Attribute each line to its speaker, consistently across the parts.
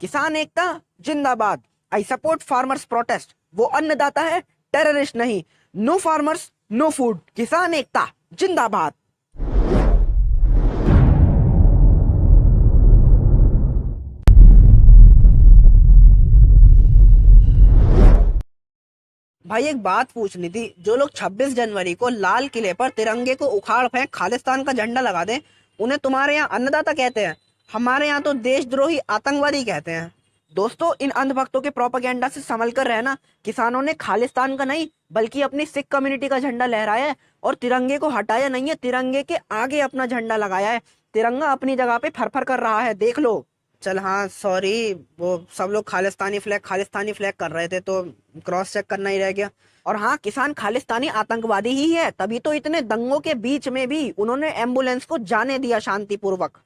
Speaker 1: किसान एकता जिंदाबाद। I support farmers protest. वो अन्नदाता है, टेररिस्ट नहीं। No farmers no food. किसान एकता जिंदाबाद। भाई एक बात पूछनी थी, जो लोग 26 जनवरी को लाल किले पर तिरंगे को उखाड़ फेंक खालिस्तान का झंडा लगा दें, उन्हें तुम्हारे यहाँ अन्नदाता कहते हैं, हमारे यहाँ तो देशद्रोही आतंकवादी कहते हैं। दोस्तों, इन अंधभक्तों के प्रोपेगेंडा से संभल कर रहना। किसानों ने खालिस्तान का नहीं बल्कि अपनी सिख कम्युनिटी का झंडा लहराया है और तिरंगे को हटाया नहीं है, तिरंगे के आगे अपना झंडा लगाया है। तिरंगा अपनी जगह पे फरफर कर रहा है, देख लो। चल हाँ सॉरी, वो सब लोग खालिस्तानी फ्लैग कर रहे थे तो क्रॉस चेक करना ही रह गया। और हाँ, किसान खालिस्तानी आतंकवादी ही है, तभी तो इतने दंगों के बीच में भी उन्होंने एम्बुलेंस को जाने दिया शांतिपूर्वक।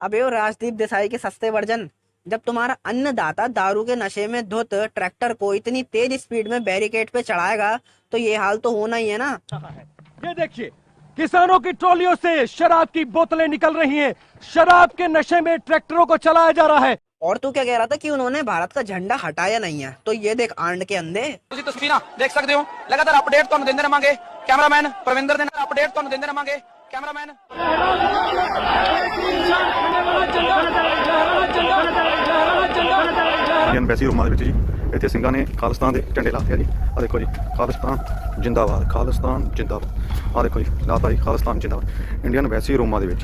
Speaker 1: अबे ओ राजदीप देसाई के सस्ते वर्जन, जब तुम्हारा अन्नदाता दारू के नशे में धुत ट्रैक्टर को इतनी तेज स्पीड में बैरिकेड पे चढ़ाएगा तो ये हाल तो होना ही है ना।
Speaker 2: ये देखिए, किसानों की ट्रॉलियों से शराब की बोतलें निकल रही हैं। शराब के नशे में ट्रैक्टरों को चलाया जा रहा है।
Speaker 1: और तू क्या कह रहा था कि उन्होंने भारत का झंडा हटाया नहीं है? तो ये देख आंड के अंधे।
Speaker 3: ਤੁਸੀਂ ਤਸਵੀਰਾਂ ਦੇਖ ਸਕਦੇ ਹੋ। ਲਗਾਤਾਰ ਅਪਡੇਟ ਤੁਹਾਨੂੰ ਦਿੰਦੇ ਰਵਾਂਗੇ। ਕੈਮਰਾਮੈਨ ਪ੍ਰਵਿੰਦਰ ਦੇ ਨਾਲ ਅਪਡੇਟ ਤੁਹਾਨੂੰ ਦਿੰਦੇ ਰਵਾਂਗੇ। ਕੈਮਰਾਮੈਨ
Speaker 4: ਵੈਸੀ ਰੂਮਾਂ ਦੇ ਵਿੱਚ ਜੀ ਇੱਥੇ ਸਿੰਘਾਂ ਨੇ ਖਾਲਿਸਤਾਨ ਦੇ ਝੰਡੇ ਲਾਤੇ ਆ ਜੀ। ਆ ਦੇਖੋ ਜੀ, ਖਾਲਿਸਤਾਨ ਜਿੰਦਾਬਾਦ, ਖਾਲਿਸਤਾਨ ਜਿੰਦਾਬਾਦ। ਆ ਦੇਖੋ ਜੀ, ਲਾਤਾ ਜੀ ਖਾਲਿਸਤਾਨ ਜਿੰਦਾਬਾਦ ਇੰਡੀਅਨ ਵੈਸੀ ਰੂਮਾਂ ਦੇ ਵਿੱਚ।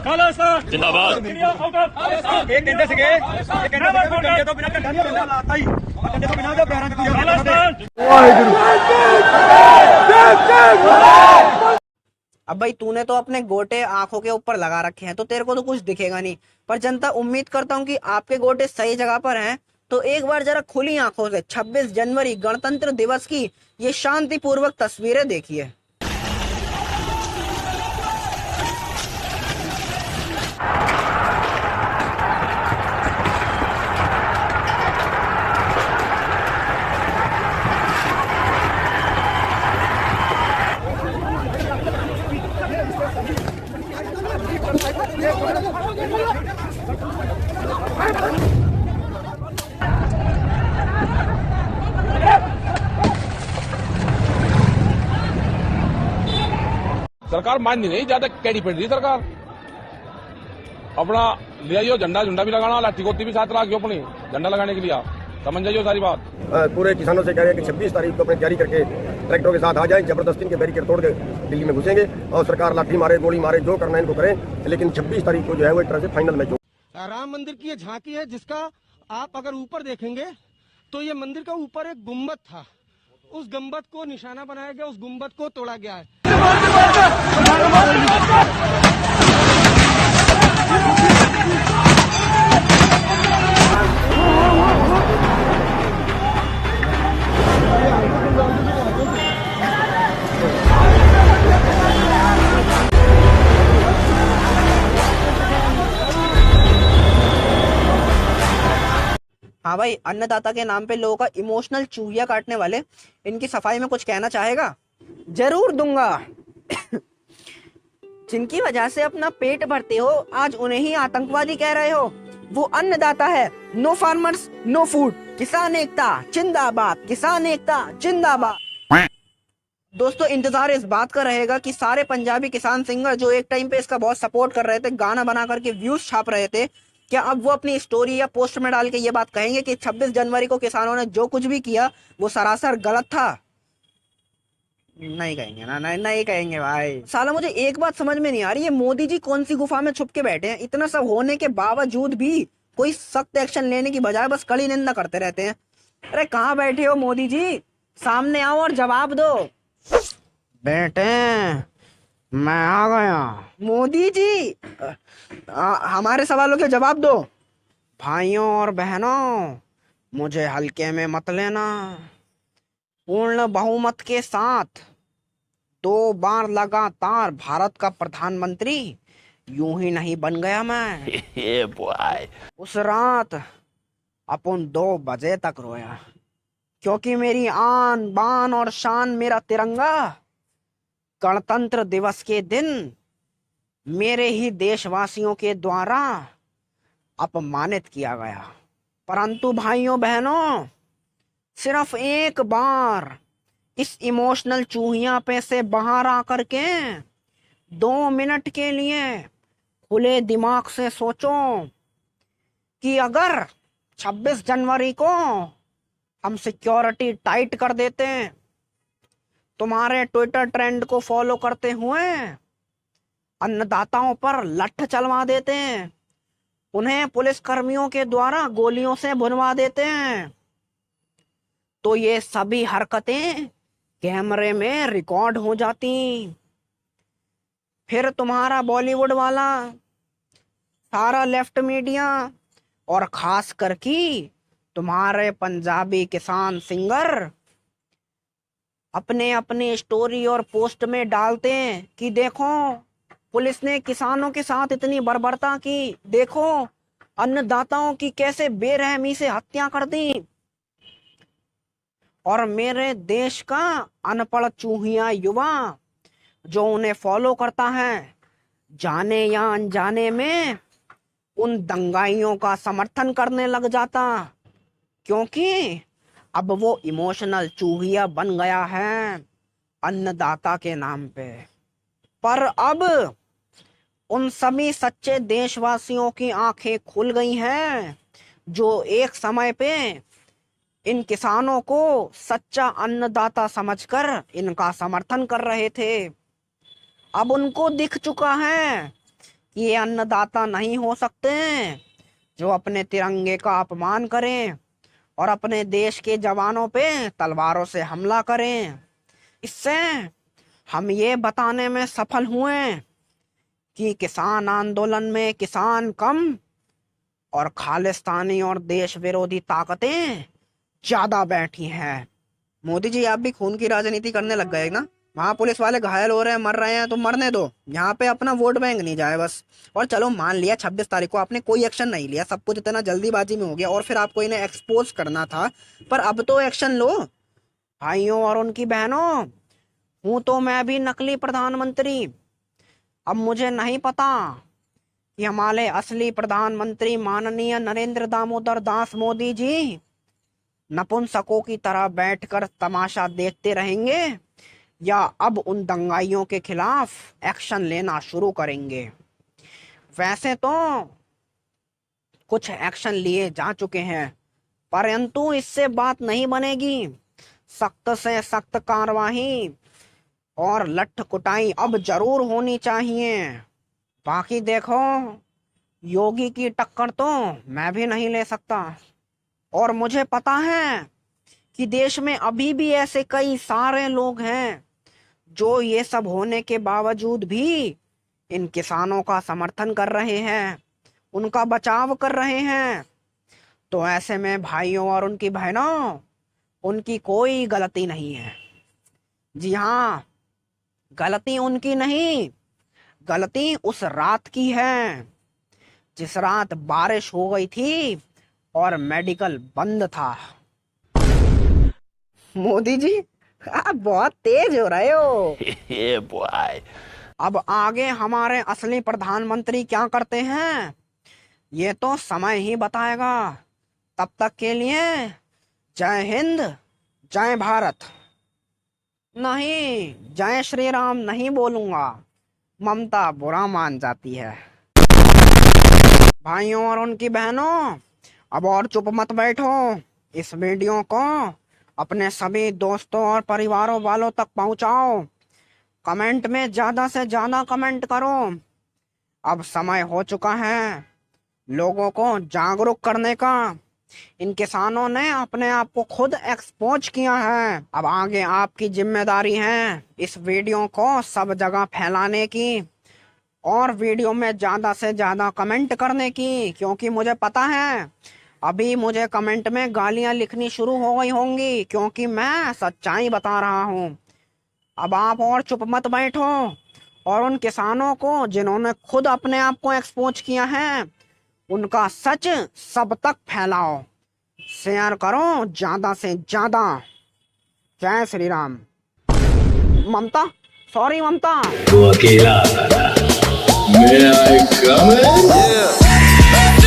Speaker 2: खालिस्तान जिंदाबाद। एक कहते ਸੀਗੇ, ਇਹ ਕਹਿੰਦੇ ਡੰਡੇ ਤੋਂ ਬਿਨਾਂ ਝੰਡਾ ਨਹੀਂ ਬੰਦਾ ਲਾਤਾ ਹੀ। ਡੰਡੇ ਤੋਂ ਬਿਨਾਂ ਤਾਂ ਪੈਰਾਂ 'ਚ ਖਾਲਿਸਤਾਨ।
Speaker 1: अब भाई तूने तो अपने गोटे आंखों के ऊपर लगा रखे हैं तो तेरे को तो कुछ दिखेगा नहीं, पर जनता उम्मीद करता हूँ कि आपके गोटे सही जगह पर हैं। तो एक बार जरा खुली आंखों से 26 जनवरी गणतंत्र दिवस की ये शांतिपूर्वक तस्वीरें देखिए।
Speaker 5: सरकार मान नहीं, ज्यादा कैडी पेड़ रही सरकार। अपना ले आइयो झंडा झंडा भी लगाना, लाठी गोती भी साथ रखियो अपनी झंडा लगाने के लिए। समझ जाइयो सारी बात।
Speaker 6: पूरे किसानों से कह रहे हैं कि 26 तारीख को अपने तैयारी करके ट्रैक्टरों के साथ आ जाएं। जबरदस्ती इनके बैरिकेड तोड़ के दिल्ली में घुसेंगे और सरकार लाठी मारे, गोली मारे, जो करना है इनको करें, लेकिन 26 तारीख को जो है वो एक तरह से फाइनल मैच हो।
Speaker 7: राम मंदिर की ये झांकी है, जिसका आप अगर ऊपर देखेंगे तो ये मंदिर का ऊपर एक गुम्बद था, उस गुम्बद को निशाना बनाया गया, उस गुम्बद को तोड़ा गया है।
Speaker 1: हाँ भाई, अन्नदाता के नाम पे लोगों का इमोशनल चूहिया काटने वाले, इनकी सफाई में कुछ कहना चाहेगा? जरूर दूंगा। जिनकी वजह से अपना पेट भरते हो, आज उन्हें ही आतंकवादी कह रहे हो। वो अन्नदाता है। No farmers no food. किसान एकता जिंदाबाद। किसान एकता जिंदाबाद। दोस्तों, इंतजार इस बात का रहेगा कि सारे पंजाबी किसान सिंगर जो एक टाइम पे इसका बहुत सपोर्ट कर रहे थे, गाना बना करके व्यूज छाप रहे थे, क्या अब वो अपनी स्टोरी या पोस्ट में डाल के ये बात कहेंगे कि 26 जनवरी को किसानों ने जो कुछ भी किया वो सरासर गलत था? नहीं कहेंगे ना, नहीं कहेंगे भाई। साला मुझे एक बात समझ में नहीं आ रही है, मोदी जी कौन सी गुफा में छुप के बैठे हैं? इतना सब होने के बावजूद भी कोई सख्त एक्शन लेने की बजाय बस कड़ी निंदा करते रहते हैं। अरे कहाँ बैठे हो मोदी जी? सामने आओ और जवाब दो। बेटे मैं आ गया। मोदी जी हमारे सवालों के जवाब दो। भाइयों और बहनों, मुझे हल्के में मत लेना। पूर्ण बहुमत के साथ 2 बार लगातार भारत का प्रधानमंत्री यूं ही नहीं बन गया मैं। उस रात अपन 2 बजे तक रोया, क्योंकि मेरी आन बान और शान मेरा तिरंगा गणतंत्र दिवस के दिन मेरे ही देशवासियों के द्वारा अपमानित किया गया। परंतु भाइयों बहनों, सिर्फ एक बार इस इमोशनल चूहिया पे से बाहर आकर के 2 मिनट के लिए खुले दिमाग से सोचो कि अगर 26 जनवरी को हम सिक्योरिटी टाइट कर देते, तुम्हारे ट्विटर ट्रेंड को फॉलो करते हुए अन्नदाताओं पर लठ चलवा देते, उन्हें पुलिस कर्मियों के द्वारा गोलियों से भुनवा देते हैं, तो ये सभी हरकतें कैमरे में रिकॉर्ड हो जाती। फिर तुम्हारा बॉलीवुड वाला सारा लेफ्ट मीडिया और खास कर की तुम्हारे पंजाबी किसान सिंगर अपने अपने स्टोरी और पोस्ट में डालते हैं कि देखो पुलिस ने किसानों के साथ इतनी बर्बरता की, देखो अन्नदाताओं की कैसे बेरहमी से हत्या कर दी। और मेरे देश का अनपढ़ चूहिया युवा जो उन्हें फॉलो करता है, जाने या अनजाने में उन दंगाइयों का समर्थन करने लग जाता, क्योंकि अब वो इमोशनल चूहिया बन गया है अन्नदाता के नाम पे। पर अब उन सभी सच्चे देशवासियों की आंखें खुल गई हैं जो एक समय पे इन किसानों को सच्चा अन्नदाता समझकर इनका समर्थन कर रहे थे। अब उनको दिख चुका है कि ये अन्नदाता नहीं हो सकते जो अपने तिरंगे का अपमान करें और अपने देश के जवानों पे तलवारों से हमला करें। इससे हम ये बताने में सफल हुए कि किसान आंदोलन में किसान कम और खालिस्तानी और देश विरोधी ताकतें ज्यादा बैठी हैं। मोदी जी, आप भी खून की राजनीति करने लग गए ना। वहां पुलिस वाले घायल हो रहे हैं, मर रहे हैं, तो मरने दो, यहाँ पे अपना वोट बैंक नहीं जाए बस। और चलो मान लिया 26 तारीख को आपने कोई एक्शन नहीं लिया, सब कुछ इतना जल्दीबाजी में हो गया और फिर आपको इन्हें एक्सपोज करना था, पर अब तो एक्शन लो भाइयों और उनकी बहनों। हूं तो मैं भी नकली प्रधानमंत्री। अब मुझे नहीं पता कि हमारे असली प्रधानमंत्री माननीय नरेंद्र दामोदर दास मोदी जी नपुंसकों की तरह बैठकर तमाशा देखते रहेंगे या अब उन दंगाइयों के खिलाफ एक्शन लेना शुरू करेंगे। वैसे तो कुछ एक्शन लिए जा चुके हैं, परंतु इससे बात नहीं बनेगी। सख्त से सख्त कार्रवाई और लठ कुटाई अब जरूर होनी चाहिए। बाकी देखो, योगी की टक्कर तो मैं भी नहीं ले सकता, और मुझे पता है कि देश में अभी भी ऐसे कई सारे लोग हैं जो ये सब होने के बावजूद भी इन किसानों का समर्थन कर रहे हैं, उनका बचाव कर रहे हैं। तो ऐसे में भाइयों और उनकी बहनों, उनकी कोई गलती नहीं है। जी हाँ, गलती उनकी नहीं, गलती उस रात की है जिस रात बारिश हो गई थी और मेडिकल बंद था। मोदी जी, आप बहुत तेज हो रहे हो। अब आगे हमारे असली प्रधानमंत्री क्या करते हैं ये तो समय ही बताएगा। तब तक के लिए जय हिंद, जय भारत। नहीं, जय श्री राम नहीं बोलूंगा, ममता बुरा मान जाती है। भाइयों और उनकी बहनों, अब और चुप मत बैठो। इस वीडियो को अपने सभी दोस्तों और परिवारों वालों तक पहुंचाओ। कमेंट में ज्यादा से ज्यादा कमेंट करो। अब समय हो चुका है लोगों को जागरूक करने का। इन किसानों ने अपने आप को खुद एक्सपोज किया है। अब आगे आपकी जिम्मेदारी है इस वीडियो को सब जगह फैलाने की और वीडियो में ज्यादा से ज्यादा कमेंट करने की, क्योंकि मुझे पता है अभी मुझे कमेंट में गालियां लिखनी शुरू हो गई होंगी क्योंकि मैं सच्चाई बता रहा हूं। अब आप और चुप मत बैठो और उन किसानों को जिन्होंने खुद अपने आप को एक्सपोज किया है उनका सच सब तक फैलाओ, शेयर करो ज्यादा से ज्यादा। जय श्री राम। ममता, सॉरी ममता।
Speaker 8: वो अकेला था। May I come in? Yeah.